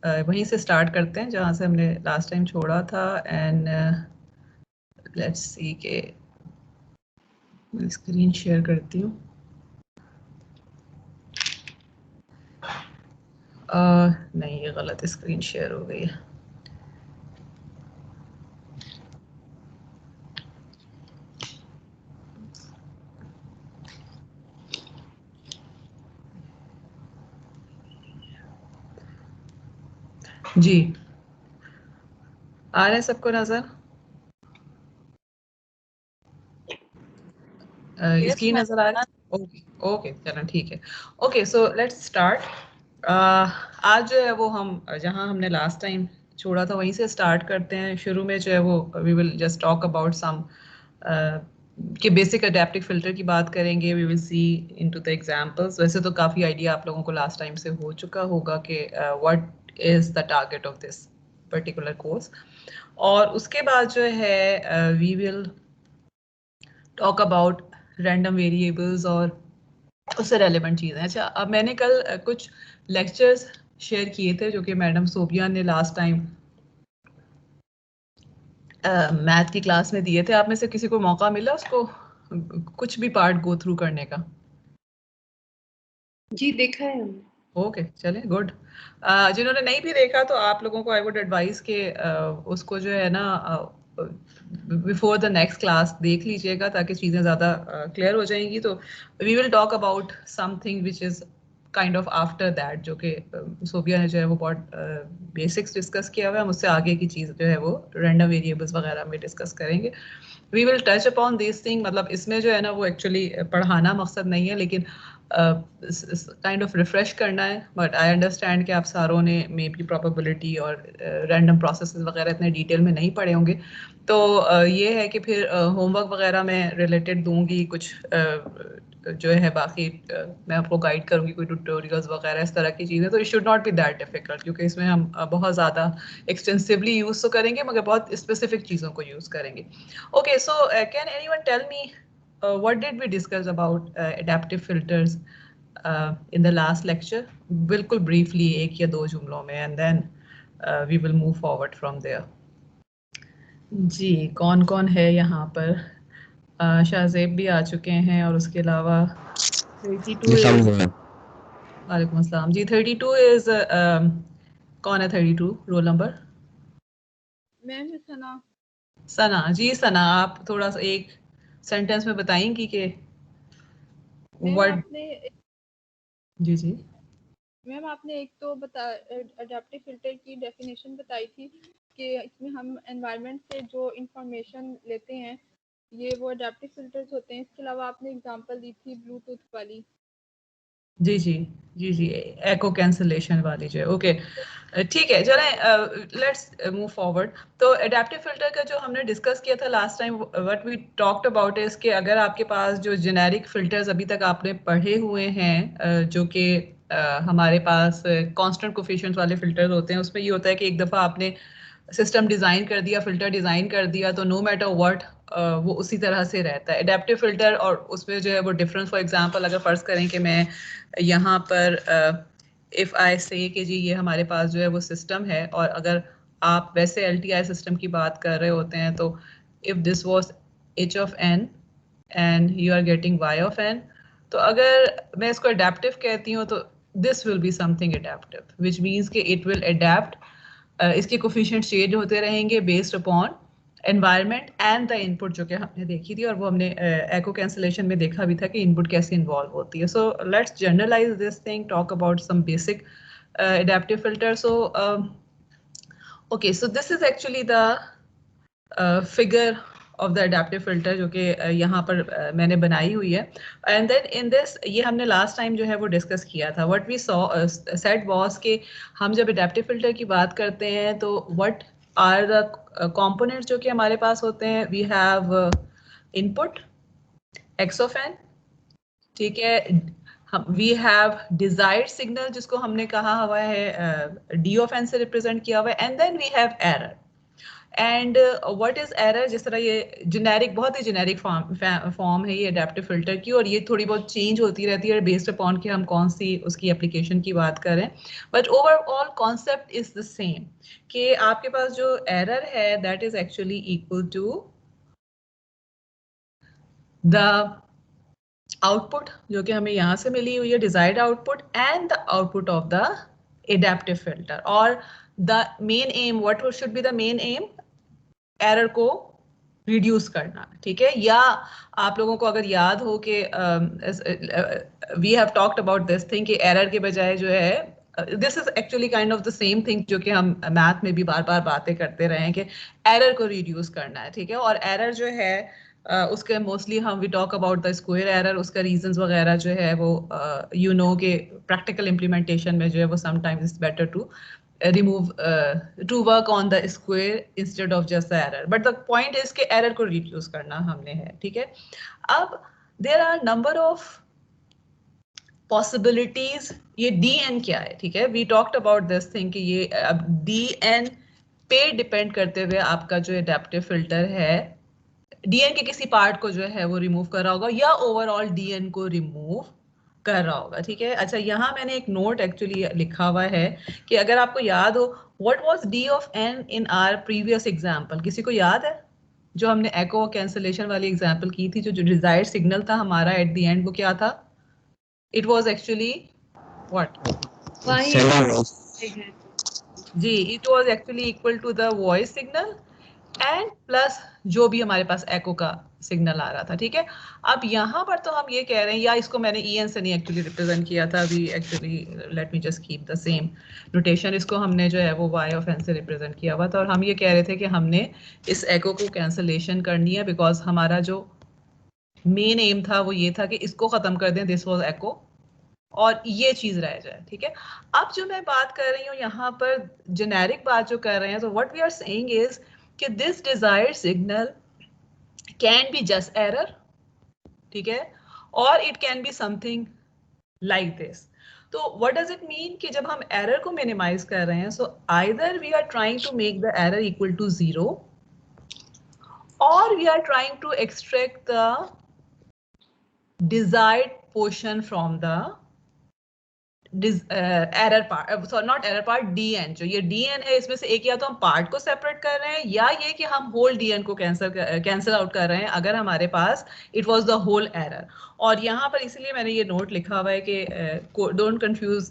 वहीं से स्टार्ट करते हैं जहाँ से हमने लास्ट टाइम छोड़ा था एंड लेट्स सी के मैं स्क्रीन शेयर करती हूँ। नहीं, ये गलत स्क्रीन शेयर हो गई है। जी, आ रहे हैं सबको नजर? स्क्रीन नजर आ रहा है? ओके ओके, चलो ठीक है। Okay, so let's start. आज जो है वो हम जहां हमने लास्ट टाइम छोड़ा था वहीं से स्टार्ट करते हैं। शुरू में जो है वो we will just talk about some कि बेसिक अडेप्टिव फिल्टर की बात करेंगे। We will see into the examples. वैसे तो काफ़ी आइडिया आप लोगों को लास्ट टाइम से हो चुका होगा कि what is the target of this particular course. और उसके बाद जो है we will talk about random variables और उससे रेलेवेंट चीज़ें। अच्छा, अब मैंने कल कुछ लेक्चर्स शेयर किए थे जो कि मैडम सोबिया ने लास्ट टाइम मैथ की क्लास में दिए थे। आप में से किसी को मौका मिला उसको कुछ भी पार्ट गो थ्रू करने का? जी, देखा है हमने। ओके, चले गुड। जिन्होंने नहीं भी देखा तो आप लोगों को आई वुड एडवाइस के उसको जो है ना बिफोर द नेक्स्ट क्लास देख लीजिएगा ताकि चीज़ें ज़्यादा क्लियर हो जाएंगी। तो we will talk about something which is kind of after that, जो कि सोबिया ने जो है वो बहुत बेसिक्स डिस्कस किया हुआ है। हम उससे आगे की चीज़ जो है वो रैंडम वेरिएबल्स वगैरह में डिस्कस करेंगे। We will touch upon this thing. मतलब इसमें जो है ना वो एक्चुअली पढ़ाना मकसद नहीं है, लेकिन काइंड ऑफ रिफ्रेश करना है। बट आई अंडरस्टैंड कि आप सारों ने मे बी प्रोबेबिलिटी और रैंडम प्रोसेसेस वगैरह इतने डिटेल में नहीं पढ़े होंगे। तो ये है कि फिर होमवर्क वगैरह में रिलेटेड दूंगी कुछ जो है बाकी मैं आपको गाइड करूंगी कोई ट्यूटोरियल्स वगैरह इस तरह की चीज़ें। तो it should not be that difficult, क्योंकि इसमें हम बहुत ज़्यादा एक्सटेंसिवली यूज़ तो करेंगे मगर बहुत स्पेसिफिक चीज़ों को यूज़ करेंगे। Okay, so can anyone tell me what did we discuss about adaptive filters in the last lecture? बिल्कुल briefly एक या दो जुमलों में, and then we will move forward from there. जी, कौन कौन है यहाँ पर? शाहजेब भी आ चुके हैं और उसके अलावा 32 is वालेकुम अस्सलाम जी। 32 is कौन है 32 रोल नंबर? मैम सना। सना जी। सना, आप थोड़ा सा एक सेंटेंस में बताएंगी कि मैम जी जी मैम आपने एक तो अडेप्टिव फिल्टर की डेफिनेशन बताई थी कि इसमें हम एनवायरनमेंट से जो इंफॉर्मेशन लेते हैं ये वो अडेप्टिव फिल्टर्स होते हैं। इसके अलावा आपने एग्जांपल दी थी ब्लूटूथ वाली। जी जी जी जी, एको कैंसलेशन वाली जो है। ओके, ठीक है, चलें लेट्स मूव फॉरवर्ड। तो अडेप्टिव फिल्टर का जो हमने डिस्कस किया था last time, what we talked about is कि अगर आपके पास जो जेनेरिक फिल्टर्स अभी तक आपने पढ़े हुए हैं जो कि हमारे पास कांस्टेंट कोफिशिएंट वाले फिल्टर होते हैं, उसमें ये होता है कि एक दफ़ा आपने सिस्टम डिज़ाइन कर दिया, फिल्टर डिज़ाइन कर दिया, तो नो मैटर व्हाट वो उसी तरह से रहता है। एडेप्टिव फिल्टर और उसमें जो है वो डिफरेंस, फॉर एग्जांपल अगर फ़र्ज़ करें कि मैं यहाँ पर इफ़ आई से कि जी ये हमारे पास जो है वो सिस्टम है, और अगर आप वैसे LTI सिस्टम की बात कर रहे होते हैं तो if this was h of n and you are getting y of n, तो अगर मैं इसको एडेप्टिव कहती हूँ तो this will be something adaptive, which means कि इट विल एडेप्ट। इसके कोफिशिएंट चेंज होते रहेंगे based upon environment and the input, जो कि हमने देखी थी और वो हमने एको कैंसलेशन में देखा भी था कि इनपुट कैसे इन्वॉल्व होती है। So let's generalize this thing, talk about some basic adaptive filter. So okay, so this is actually the figure of the adaptive filter जो कि यहाँ पर मैंने बनाई हुई है। एंड देन इन दिस, ये हमने लास्ट टाइम जो है वो डिस्कस किया था। What we saw said was कि हम जब adaptive filter की बात करते हैं तो व्हाट आर द कंपोनेंट्स जो कि हमारे पास होते हैं। We have input x of n, ठीक है। वी हैव डिजायर्ड सिग्नल जिसको हमने कहा हुआ है d of n से रिप्रेजेंट किया हुआ है, and then we have error. And what is error, जिस तरह ये जेनेरिक, बहुत ही जेनेरिक फॉर्म है ये एडेप्टिव फिल्टर की, और ये थोड़ी बहुत चेंज होती रहती है बेस्ड अपॉन कि हम कौन सी उसकी एप्लीकेशन की बात करें, but overall concept is the same कि आपके पास जो एरर है that is actually equal to the output जो कि हमें यहाँ से मिली हुई है, desired output, and the output of the adaptive filter, और the main aim, what should be the main aim, error को रिड्यूस करना, ठीक है। या आप लोगों को अगर याद हो कि we have talked about this thing कि एरर के बजाय जो है, this is actually kind of the same thing जो कि हम मैथ में भी बार बार बातें करते रहे हैं कि एरर को रिड्यूस करना है, ठीक है। और एरर जो है उसके मोस्टली हम we talk about the square error, उसका रीजंस वगैरह जो है वो यू नो के प्रैक्टिकल इम्प्लीमेंटेशन में जो है वो sometimes it's better to remove to work on the square instead of just the error, but the point is कि error को reduce करना हमने है, ठीक है। अब there are number of possibilities, ये dn क्या है, ठीक है। we talked about this thing कि ये अब dn पे डिपेंड करते हुए आपका जो adaptive filter है dn के किसी पार्ट को जो है वो रिमूव कर रहा होगा या ओवरऑल dn को रिमूव कर रहा होगा, ठीक है। अच्छा, यहाँ मैंने एक नोट एक्चुअली लिखा हुआ है कि अगर आपको याद हो what was d of n in our previous example, किसी को याद है जो हमने एको कैंसलेशन वाली एग्जांपल की थी, जो डिजायर्ड सिग्नल था हमारा एट द एंड, वो क्या था? इट वाज एक्चुअली व्हाट जी, it was actually equal to the voice signal and plus जो भी हमारे पास एको का सिग्नल आ रहा था, ठीक है। अब यहाँ पर तो हम ये कह रहे हैं, या इसको मैंने en से नहीं एक्चुअली रिप्रेजेंट किया था, अभी actually let me just keep the same notation, इसको हमने जो है वो y ऑफ n से रिप्रेजेंट किया हुआ था, और हम ये कह रहे थे कि हमने इस एको को कैंसलेशन करनी है बिकॉज हमारा जो मेन एम था वो ये था कि इसको खत्म कर दें, दिस वॉज एको, और ये चीज रह जाए, ठीक है। अब जो मैं बात कर रही हूँ यहाँ पर जेनेरिक बात जो कर रहे हैं, तो what we are saying is कि this desired signal can be just error, ठीक है, और it can be something like this. तो व्हाट डज इट मीन कि जब हम एरर को मिनिमाइज कर रहे हैं, so either we are trying to make the error equal to 0 और we are trying to extract the desired portion from the error part, sorry not error part, dn, जो ये dn है इसमें से एक या तो हम पार्ट को सेपरेट कर रहे हैं या ये कि हम होल dn को कैंसिल आउट कर रहे हैं अगर हमारे पास it was the whole error. और यहाँ पर इसलिए मैंने ये नोट लिखा हुआ है कि don't confuse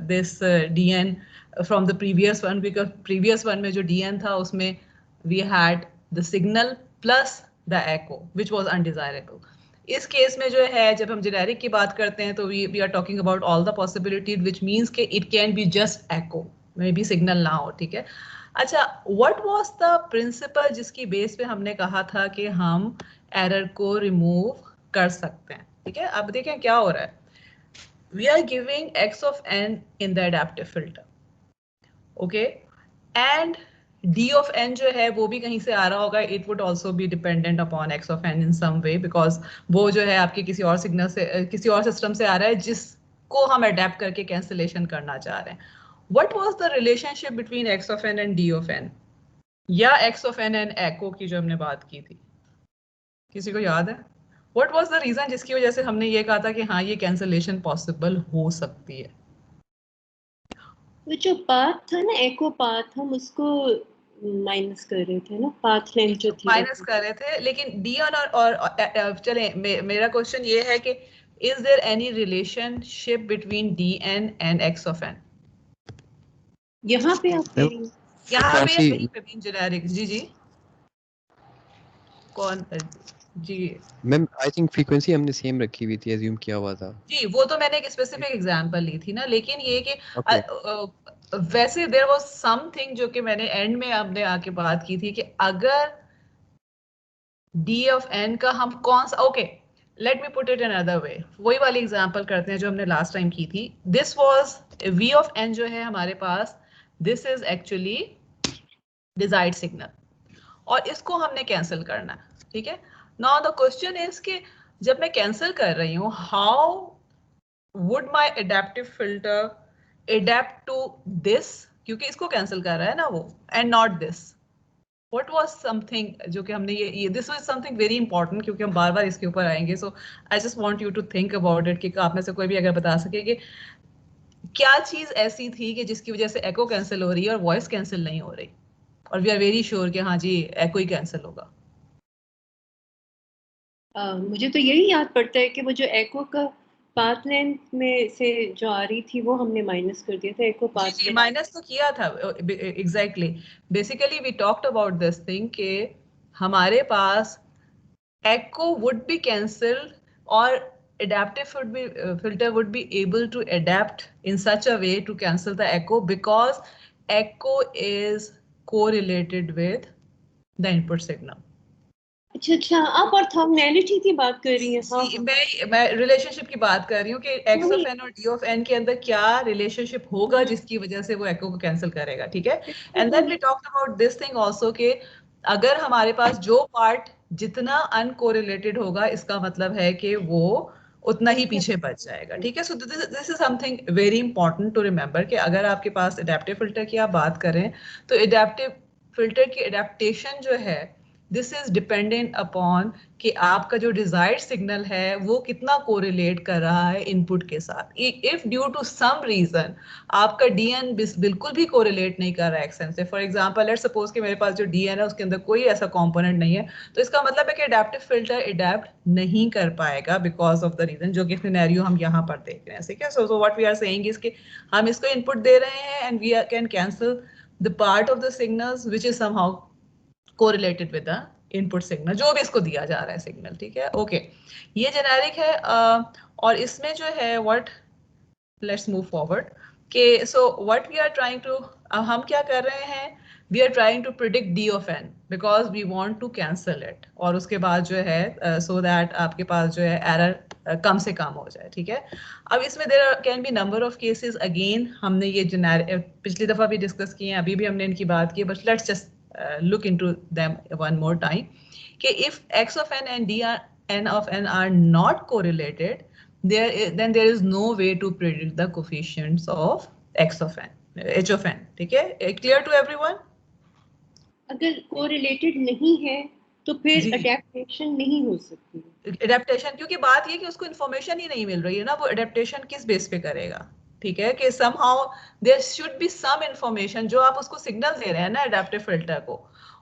this dn from the previous one, because previous one में जो dn था उसमें we had the signal plus the echo which was undesirable. इस केस में जो है जब हम जेनेरिक की बात करते हैं तो we are talking about all the possibilities which means कि it can be just echo, may be signal ना हो, ठीक है। अच्छा, व्हाट वाज द प्रिंसिपल जिसकी बेस पे हमने कहा था कि हम एरर को रिमूव कर सकते हैं, ठीक है। अब देखें क्या हो रहा है, we are giving x of n in the adaptive filter, okay, and d of n जो है वो भी कहीं से आ रहा होगा, it would also be dependent upon x of n in some way, because वो जो है आपके किसी और सिग्नल से किसी और सिस्टम से आ रहा है जिसको हम अडेप्ट करके कैंसिलेशन करना चाह रहे हैं। What was the relationship between x of n and d of n, या x of n एंड एको की जो हमने बात की थी, किसी को याद है? व्हाट वाज द रीजन जिसकी वजह से हमने ये कहा था कि हाँ ये कैंसिलेशन पॉसिबल हो सकती है? वो जो पाथ था ना, एको पाथ, हम उसको माइनस कर रहे थे ना, पाथ लेंथ जो थी माइनस कर रहे थे, लेकिन डी और चले मेरा क्वेश्चन ये है कि is there any relationship between d n and x of n? यहाँ पे आप कह रही हैं, यहाँ पे यहीं पे भी जेनेरिक, जी जी कौन जी मैम आई थिंक फ्रीक्वेंसी हमने सेम रखी हुई थी, अज्यूम किया हुआ था जी, वो तो मैंने एक स्पेसिफिक एग्जांपल ली थी ना, लेकिन ये कि वैसे देयर वाज समथिंग जो कि मैंने एंड में आपने आके बात की थी कि अगर d ऑफ n का हम कौन सा, okay let me put it in other way, वही वाली एग्जांपल करते हैं जो हमने लास्ट टाइम की थी। This was v of n जो है हमारे पास, this is actually desired signal और इसको हमने कैंसिल करना है, ठीक है। नाउ द क्वेश्चन इज कि जब मैं कैंसिल कर रही हूँ, how would my adaptive filter adapt to this, क्योंकि इसको कैंसिल कर रहा है ना वो, and not this, What was something जो कि हमने ये this was something very important क्योंकि हम बार बार इसके ऊपर आएंगे, so I just want you to think about it कि आप में से कोई भी अगर बता सके कि क्या चीज ऐसी थी कि जिसकी वजह से एको कैंसिल हो रही है और वॉइस कैंसिल नहीं हो रही, और वी आर वेरी श्योर कि हाँ जी एको ही कैंसिल होगा। मुझे तो यही याद पड़ता है कि वो जो एको का पाथ लेंथ में से जो आ रही थी वो हमने माइनस कर दिया था। एको पाथ जी माइनस तो किया था exactly. Basically we talked about this thing कि हमारे पास echo would be cancelled or adaptive filter would be able to adapt in such a way to cancel the echo because echo is correlated with the input signal. अच्छा, आप orthogonality की बात कर रही हैं? हाँ, मैं रिलेशनशिप की बात कर रही हूँ कि x of n और d of n के अंदर क्या रिलेशनशिप होगा जिसकी वजह से वो echo को कैंसिल करेगा, ठीक है। And then we talked about this thing also कि अगर हमारे पास जो पार्ट जितना अनकोरिलेटेड होगा इसका मतलब है कि वो उतना ही पीछे बच जाएगा, ठीक है। So this is something very important to remember कि अगर आपके पास एडेप्टिव फिल्टर की आप बात करें तो एडेप्टिव फिल्टर की एडेप्टेशन जो है दिस इज डिपेंडेंट अपॉन कि आपका जो डिजायर्ड सिग्नल है वो कितना कोरिलेट कर रहा है इनपुट के साथ। If due to some reason आपका डीएन बिल्कुल भी कोरिलेट नहीं कर रहा है एक्सएन से, फॉर एग्जांपल लेट्स सपोज कि मेरे पास जो डीएन है उसके अंदर कोई ऐसा कंपोनेंट नहीं है, तो इसका मतलब है कि एडेप्टिव फिल्टर एडेप्ट नहीं कर पाएगा बिकॉज ऑफ द रीजन जो कि सिनेरियो हम यहाँ पर देख रहे हैं, ठीक है। So what we are saying is कि हम इसको इनपुट दे रहे हैं and we can cancel the part of the signals which is somehow correlated with the input signal जो भी इसको दिया जा रहा है सिग्नल, ठीक है। ओके ये जेनेरिक है और इसमें जो है व्हाट लेट्स मूव फॉरवर्ड के so what we are trying to हम क्या कर रहे हैं we are trying to predict d of n because we want to cancel it और उसके बाद जो है सो दैट आपके पास जो है एरर कम से कम हो जाए, ठीक है। अब इसमें there can be number of cases, again हमने ये जेनेरिक पिछली दफा भी डिस्कस किए हैं, अभी भी हमने इनकी बात की, but let's just look into them one more time कि if x of n and n of n are not correlated then there is no way to predict the coefficients of x of n h of n, ठीक है। clear to everyone? अगर correlated नहीं है तो फिर adaptation नहीं हो सकती। अडेप्टेशन क्योंकि बात ये कि उसको इन्फॉर्मेशन ही नहीं मिल रही है ना, वो अडेप्टेशन किस बेस पे करेगा, ठीक है, कि somehow there should be some information जो आप उसको सिग्नल दे रहे हैं ना एडेप्टिव फिल्टर को,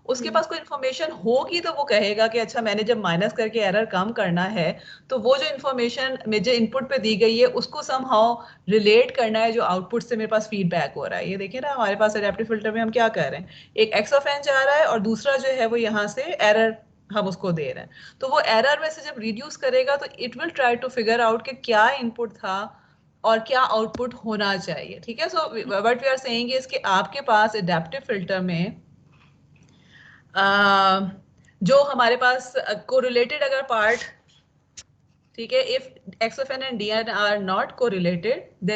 उसके पास कोई इन्फॉर्मेशन होगी तो वो कहेगा कि अच्छा मैंने जब माइनस करके एरर कम करना है तो वो जो इन्फॉर्मेशन मुझे इनपुट पे दी गई है उसको समहाउ रिलेट करना है जो आउटपुट से मेरे पास फीडबैक हो रहा है। ये देखिए ना हमारे पास एडेप्टिव फिल्टर में हम क्या कर रहे हैं, एक एक्स ऑफ एन जा रहा है और दूसरा जो है वो यहाँ से एरर हम उसको दे रहे हैं, तो वो एरर में से जब रिड्यूस करेगा तो it will try to figure out कि क्या इनपुट था और क्या आउटपुट होना चाहिए, ठीक है। So what we are saying is कि आपके पास एडेप्टिव फिल्टर में जो हमारे पास कोरिलेटेड अगर पार्ट, ठीक है, if x of n and d n are not correlated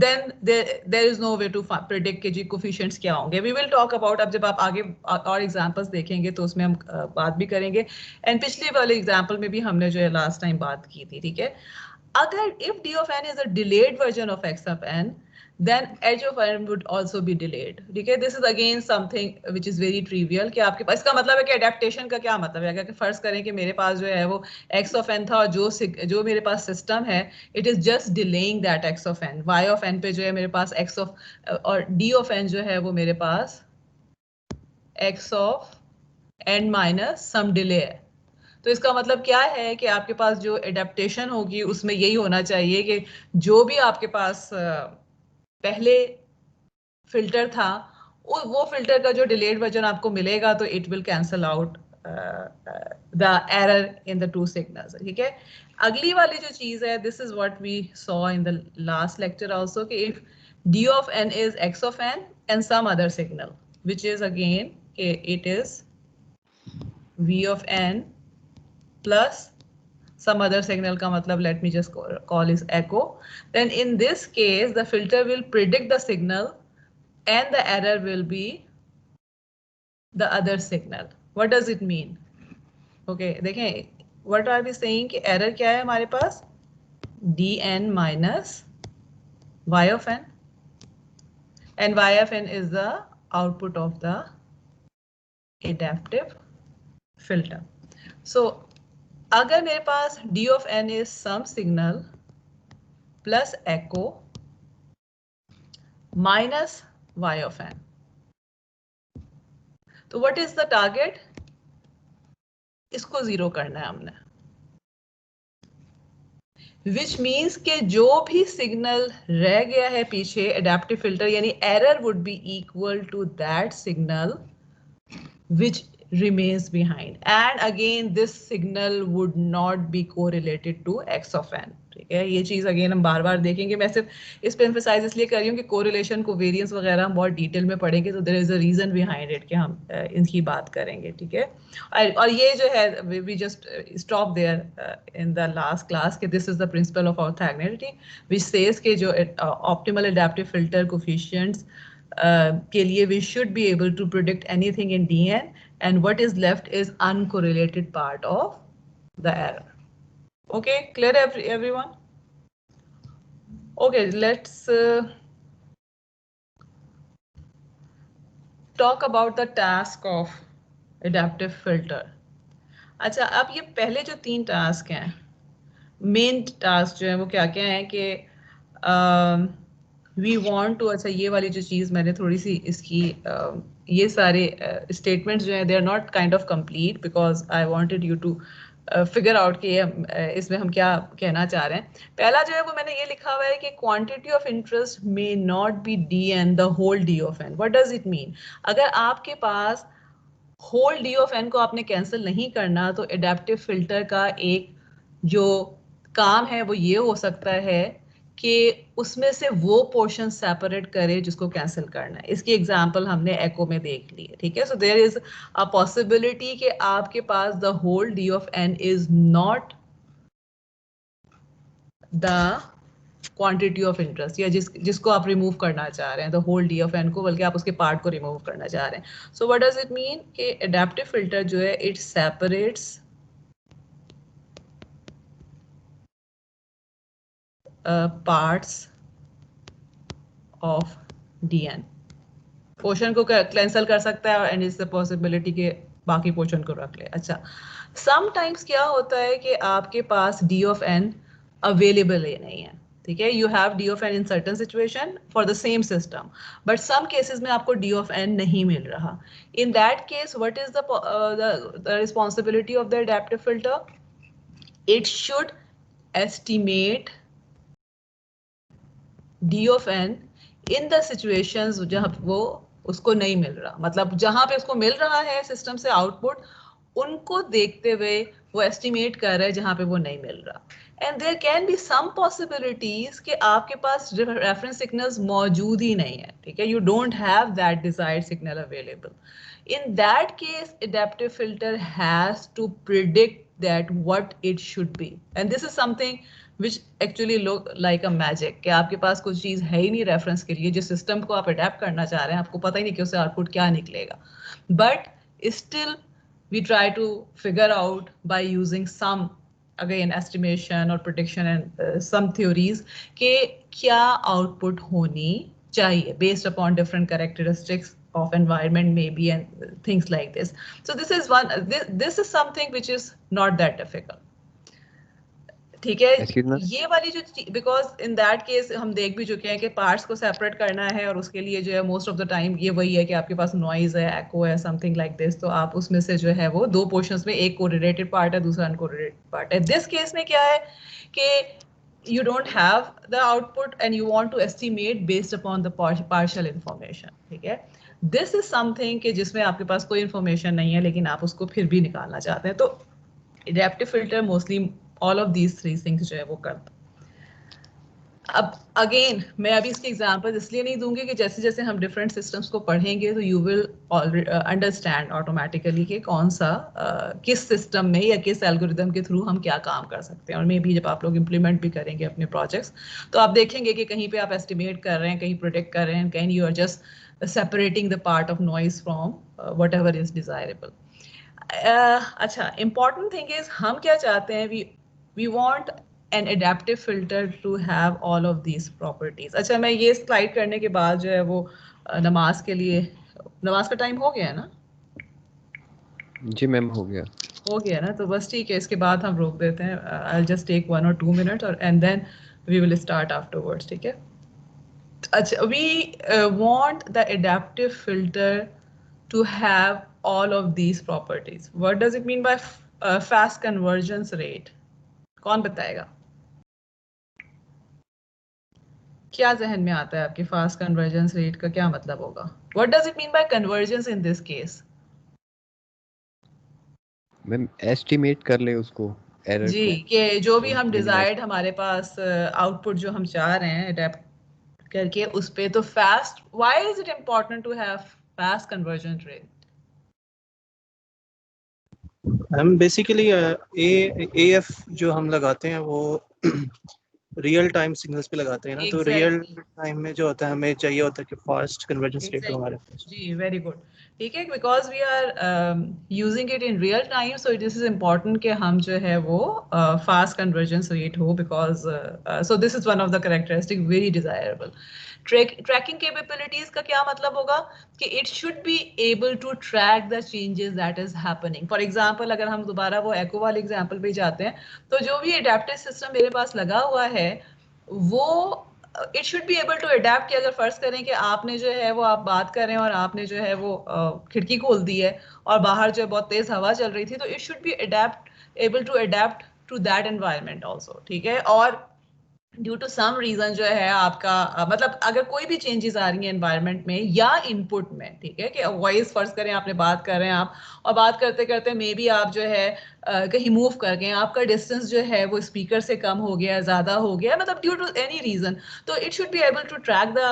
then there is no way to predict कि जी कोफिशिएंट्स क्या होंगे। we will talk about, अब जब आप आगे और एग्जांपल्स देखेंगे तो उसमें हम बात भी करेंगे, एंड पिछले वाले एग्जांपल में भी हमने जो है लास्ट टाइम बात की थी, ठीक है। अगर if d of n is a delayed version of x of n then h of n would also be delayed, ठीक है। this is again something which is very trivial कि आपके पास, इसका मतलब है कि adaptation का क्या मतलब है, अगर फर्ज करें कि मेरे पास जो है वो x of n था और जो मेरे पास सिस्टम है it is just delaying that x of n, y of n पे जो है मेरे पास x of और d of n जो है वो मेरे पास x of n minus some delay है। तो इसका मतलब क्या है कि आपके पास जो एडेप्टेशन होगी उसमें यही होना चाहिए कि जो भी आपके पास पहले फिल्टर था वो फिल्टर का जो डिलेड वर्जन आपको मिलेगा तो it will cancel out the error in the two signals, ठीक है। अगली वाली जो चीज है this is what we saw in the last lecture also कि if d of n is x of n and some other signal which is again it is v of n plus some other signal का मतलब let me just call is echo, then in this case the filter will predict the signal and the error will be the other signal. What does it mean? Okay, देखें what are we saying कि error क्या है हमारे पास dn minus y of n and y of n is the output of the adaptive filter. So अगर मेरे पास d of n is some signal plus echo minus y of n, तो what is the target? इसको zero करना है हमने, which means के जो भी सिग्नल रह गया है पीछे एडेप्टिव फिल्टर, यानी error would be equal to that signal which remains behind, and again this signal would not be correlated to x of n. ठीक है, ये चीज अगेन हम बार बार देखेंगे. मैं सिर्फ इस पे एम्फसाइज इसलिए कर रही हूँ कि कोरिलेशन को वेरिएंस वगैरह हम बहुत डिटेल में पढ़ेंगे, तो there is a reason behind it कि हम इनकी बात करेंगे. ठीक है, और ये जो है we just stop there in the last class कि this is the principle of orthogonality which says कि जो ऑप्टिमल एडेप्टिव फिल्टर कोफिशिएंट्स के लिए we should be able to predict anything in DN, and what is left is uncorrelated part of the error. Okay, clear everyone? Okay, let's talk about the task of adaptive filter. अच्छा, अब ये पहले जो 3 task हैं, main task जो है वो क्या क्या है कि वी वांट टू, अच्छा ये वाली जो चीज़ मैंने थोड़ी सी इसकी ये सारे स्टेटमेंट्स जो हैं they are not kind of complete because I wanted you to figure out कि इसमें हम क्या कहना चाह रहे हैं. पहला जो है वो मैंने ये लिखा हुआ है कि quantity of interest may not be d n the whole D of n. What does it mean? अगर आपके पास होल डी ऑफ एन को आपने कैंसिल नहीं करना, तो एडेप्टिव फिल्टर का एक जो काम है वो ये हो सकता है कि उसमें से वो पोर्शन सेपरेट करे जिसको कैंसिल करना है. इसकी एग्जांपल हमने एको में देख ली है. ठीक है, so there is a possibility कि आपके पास the whole D of N is not the quantity of interest, या जिसको आप रिमूव करना चाह रहे हैं, the whole D of N को, बल्कि आप उसके पार्ट को रिमूव करना चाह रहे हैं. So what does it mean कि एडेप्टिव फिल्टर जो है it separates parts of DN. Portion को कैंसिल कर सकता है एंड इज द पॉसिबिलिटी के बाकी पोर्शन को रख ले. अच्छा, समटाइम्स क्या होता है कि आपके पास डी ऑफ एन अवेलेबल ही नहीं है. ठीक है, you have d of n in certain situation for the same system, but some cases में आपको डी ऑफ एन नहीं मिल रहा. In that case what is the responsibility of the adaptive filter? It should estimate d of n in the situations जहां वो उसको नहीं मिल रहा, मतलब जहां पे उसको मिल रहा है सिस्टम से आउटपुट, उनको देखते हुए वो एस्टिमेट कर रहा है जहां पे वो नहीं मिल रहा. And there can be some possibilities कि आपके पास रेफरेंस सिग्नल्स मौजूद ही नहीं है. ठीक है, you don't have that desired signal available. in that case adaptive filter has to predict that what it should be, and this is something which actually look like a magic कि आपके पास कुछ चीज है ही नहीं रेफरेंस के लिए, जिस system को आप अडेप्ट करना चाह रहे हैं आपको पता ही नहीं कि उससे आउटपुट क्या निकलेगा, but still we try to figure out by using some again estimation or prediction and some theories कि क्या आउटपुट होनी चाहिए based upon different characteristics of environment maybe and things like this. So this is one, this is something which is not that difficult. ठीक है, ये वाली जो because in that case हम देख भी चुके हैं कि पार्ट्स को सेपरेट करना है और उसके लिए जो है मोस्ट ऑफ द टाइम ये वही है कि आपके पास नॉइज है, एको है, समथिंग लाइक दिस, तो आप उसमें से जो है वो दो पोर्शंस में एक कोरिलेटेड पार्ट है, दूसरा अनकोरिलेटेड पार्ट है. दिस केस में क्या है कि you don't have the output and you want to estimate based upon the partial information. ठीक है, this is something कि जिसमें आपके पास कोई information नहीं है लेकिन आप उसको फिर भी निकालना चाहते हैं, तो adaptive filter mostly all of these three things जो है वो करता. अब अगेन मैं अभी इसके एग्जांपल इसलिए नहीं दूंगी कि जैसे जैसे हम डिफरेंट सिस्टम्स को पढ़ेंगे तो यू विल अंडरस्टैंड ऑटोमेटिकली कि कौन सा किस सिस्टम में या किस एल्गोरिदम के थ्रू हम क्या काम कर सकते हैं. और मे भी जब आप लोग इम्प्लीमेंट भी करेंगे अपने प्रोजेक्ट्स तो आप देखेंगे कि कहीं पे आप एस्टिमेट कर रहे हैं, कहीं प्रोडिक्ट कर रहे हैं, कहीं you are just separating the part of noise from whatever is desirable. अच्छा, इम्पॉर्टेंट थिंग इज हम क्या चाहते हैं, we want an adaptive filter to have all of these properties. अच्छा, मैं ये स्लाइड करने के बाद जो है वो नमाज के लिए, नमाज का टाइम हो गया है ना? जी मैम हो गया। हो गया ना, तो बस ठीक है, इसके बाद हम रोक देते हैं. I'll just take 1 or 2 minutes और and then we will start afterwards. ठीक है. अच्छा, we want the adaptive filter to have all of these properties. What does it mean by fast convergence rate? कौन बताएगा? क्या जहन में आता है आपके फास्ट कन्वर्जेंस रेट का क्या मतलब होगा? What does it mean by convergence in this case? Ma'am estimate कर ले उसको एरर जी, को कि जो भी हम minimize। डिजायर्ड हमारे पास आउटपुट जो हम चाह रहे हैं अडेप्ट करके उस पे, तो fast, why is it important to have fast conversion rate? हम बेसिकली AF जो हम लगाते हैं वो रियल टाइम सिग्नल्स पे लगाते हैं ना, तो रियल टाइम में जो होता है हमें चाहिए होता है कि फास्ट कन्वर्जेंस रेट हो हमारे पास। जी, वेरी गुड. ठीक है, because we are using it in real time, so this is important कि हम जो है वो फास्ट कन्वर्जेंस रेट हो, because so this is one of the characteristic very desirable. Tracking capabilities का क्या मतलब होगा कि it should be able to track the changes that is happening. For example, अगर हम दोबारा वो एको वाले एग्जांपल पे जाते हैं, तो जो भी एडेप्टिव सिस्टम मेरे पास लगा हुआ है वो it should be able to adapt. कि अगर फर्ज करें कि आपने जो है वो आप बात कर रहे हैं और आपने जो है वो खिड़की खोल दी है और बाहर जो है बहुत तेज हवा चल रही थी, तो it should be able to adapt to that environment also. ठीक है, और ड्यू टू सम रीजन जो है आपका मतलब अगर कोई भी चेंजेस आ रही हैं एनवायरनमेंट में या इनपुट में, ठीक है, कि वॉइस फर्ज करें आपने बात कर रहे हैं आप, और बात करते करते मे बी आप जो है कहीं मूव कर गए, आपका डिस्टेंस जो है वो स्पीकर से कम हो गया, ज़्यादा हो गया, मतलब ड्यू टू एनी रीजन, तो it should be able to track the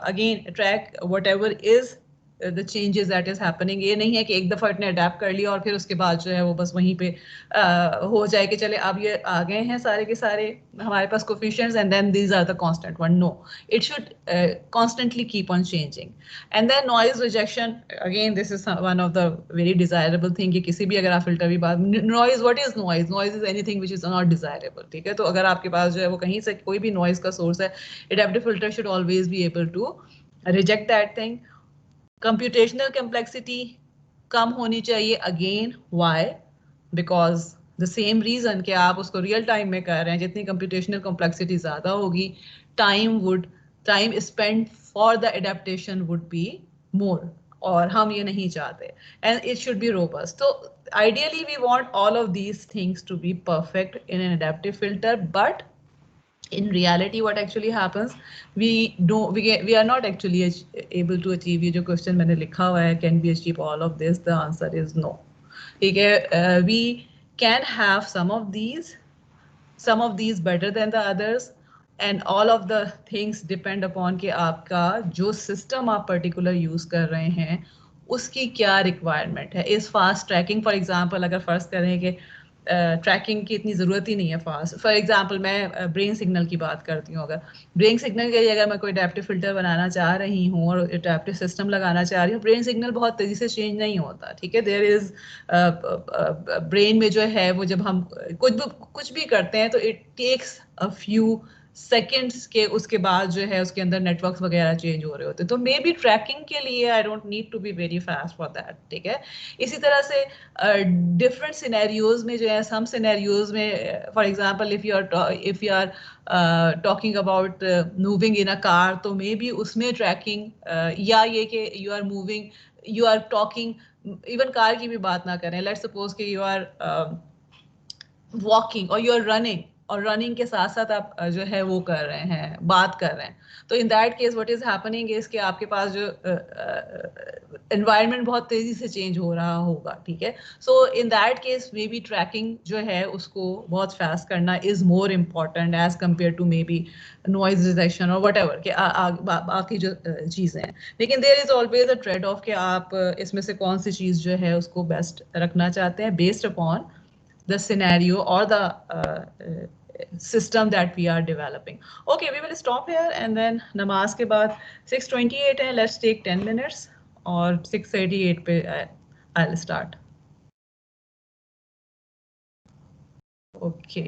again track whatever is the changes that is happening. ये नहीं है कि एक दफ़ा इतने अडेप्ट कर लिया और फिर उसके बाद जो है वो बस वहीं पे हो जाए कि चले अब ये आ गए हैं सारे के सारे हमारे पास coefficients and then these are the constant one. No, it should constantly keep on changing. And then noise rejection, again this is one of the very desirable thing कि किसी भी अगर आप फिल्टर भी बात, noise, what is noise? Noise is anything which is not desirable. ठीक है, तो अगर आपके पास जो है वो कहीं से कोई भी noise का source है, adaptive filter should always be able to reject that thing. Computational complexity कम होनी चाहिए. Again why? Because the same reason कि आप उसको रियल टाइम में कर रहे हैं, जितनी कंप्यूटेशनल कॉम्प्लेक्सिटी ज़्यादा होगी, time spend for the adaptation would be more, और हम ये नहीं चाहते. And it should B robust. तो ideally we want all of these things to be perfect in an adaptive filter, but in reality what actually happens, we are not actually able to achieve. ये जो question मैंने लिखा हुआ है, can we achieve all of this, the answer is no. ठीक है, we can have some of these better than the others, and all of the things depend upon कि आपका जो सिस्टम आप पर्टिकुलर यूज कर रहे हैं उसकी क्या रिक्वायरमेंट है. इस फास्ट ट्रैकिंग, फॉर एग्जांपल अगर फर्ज करें कि ट्रैकिंग की इतनी ज़रूरत ही नहीं है फास्ट. फॉर एग्जांपल मैं ब्रेन सिग्नल की बात करती हूँ. अगर ब्रेन सिग्नल के लिए अगर मैं कोई एडेप्टिव फिल्टर बनाना चाह रही हूँ और एडेप्टिव सिस्टम लगाना चाह रही हूँ, ब्रेन सिग्नल बहुत तेज़ी से चेंज नहीं होता. ठीक है, देयर इज़ ब्रेन में जो है वो जब हम कुछ भी करते हैं तो it takes a few seconds के उसके बाद जो है उसके अंदर नेटवर्क्स वगैरह चेंज हो रहे होते हैं. तो मे बी ट्रैकिंग के लिए I don't need to be very fast for that. ठीक है, इसी तरह से डिफरेंट सिनेरियोज में जो है, सम सिनेरियोज में for example if you are talking about moving in a car, तो मे बी उसमें ट्रैकिंग या ये कि you are moving, you are talking, even car की भी बात ना करें, लेट्स सपोज कि यू आर वॉकिंग और यू आर रनिंग, और रनिंग के साथ साथ आप जो है वो कर रहे हैं, बात कर रहे हैं, तो इन that case what is happening is कि आपके पास जो एनवायरनमेंट बहुत तेजी से चेंज हो रहा होगा. ठीक है, so in that case may be tracking जो है उसको बहुत फास्ट करना is more important as compared to may be noise rejection और वट एवर के बाकी जो चीज़ें हैं. लेकिन there is always a trade off कि आप इसमें से कौन सी चीज़ जो है उसको बेस्ट रखना चाहते हैं based upon the scenario or the system that we are developing. Okay, we will stop here and then namaz ke baad 6:28 hai, let's take 10 minutes or 6:38 pe I'll start. Okay.